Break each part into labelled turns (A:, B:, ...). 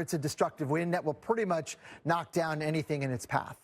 A: It's a destructive wind that will pretty much knock down anything in its path.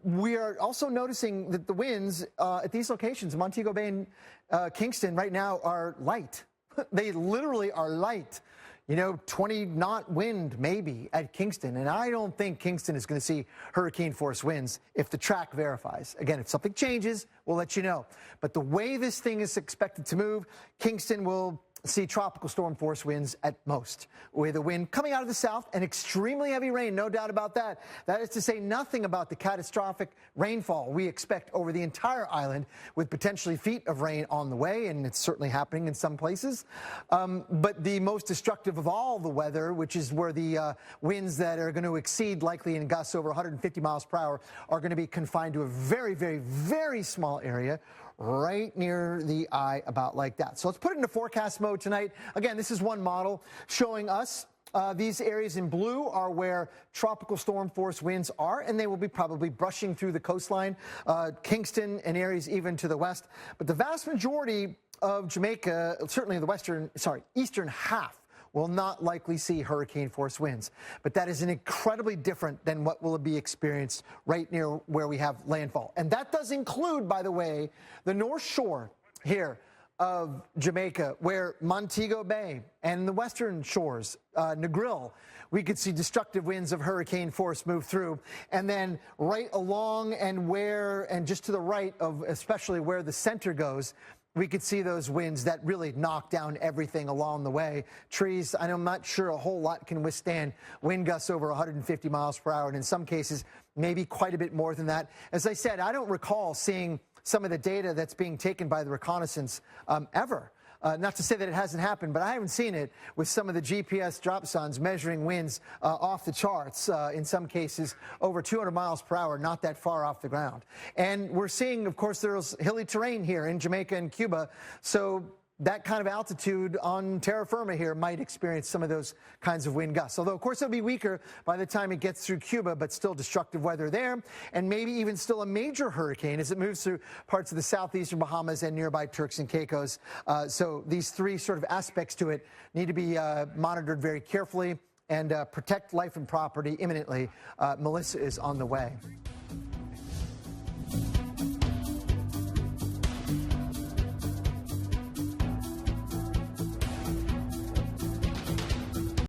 A: We are also noticing that the winds at these locations, Montego Bay and Kingston, right now are light. They literally are light. You know, 20-knot wind maybe at Kingston. And I don't think Kingston is going to see hurricane force winds if the track verifies. Again, if something changes, we'll let you know. But the way this thing is expected to move, Kingston will see tropical storm force winds at most, with the wind coming out of the south and extremely heavy rain, no doubt about that. That is to say nothing about the catastrophic rainfall we expect over the entire island, with potentially feet of rain on the way, and it's certainly happening in some places. But the most destructive of all the weather, which is where the winds that are going to exceed likely in gusts over 150 miles per hour are going to be confined to a very, very, very small area right near the eye, about like that. So let's put it into forecast mode tonight. Again, this is one model showing us these areas in blue are where tropical storm force winds are, and they will be probably brushing through the coastline, Kingston and areas even to the west. But the vast majority of Jamaica, certainly the eastern half, will not likely see hurricane force winds. But that is incredibly different than what will be experienced right near where we have landfall. And that does include, by the way, the north shore here of Jamaica, where Montego Bay and the western shores, Negril, we could see destructive winds of hurricane force move through. And then right along and just to the right of especially where the center goes, we could see those winds that really knock down everything along the way. Trees, I'm not sure a whole lot can withstand wind gusts over 150 miles per hour, and in some cases, maybe quite a bit more than that. As I said, I don't recall seeing some of the data that's being taken by the reconnaissance ever. Not to say that it hasn't happened, but I haven't seen it with some of the GPS dropsondes measuring winds off the charts, in some cases over 200 miles per hour, not that far off the ground. And we're seeing, of course, there's hilly terrain here in Jamaica and Cuba, so that kind of altitude on terra firma here might experience some of those kinds of wind gusts. Although, of course, it'll be weaker by the time it gets through Cuba, but still destructive weather there, and maybe even still a major hurricane as it moves through parts of the southeastern Bahamas and nearby Turks and Caicos. So these three sort of aspects to it need to be monitored very carefully and protect life and property imminently. Melissa is on the way.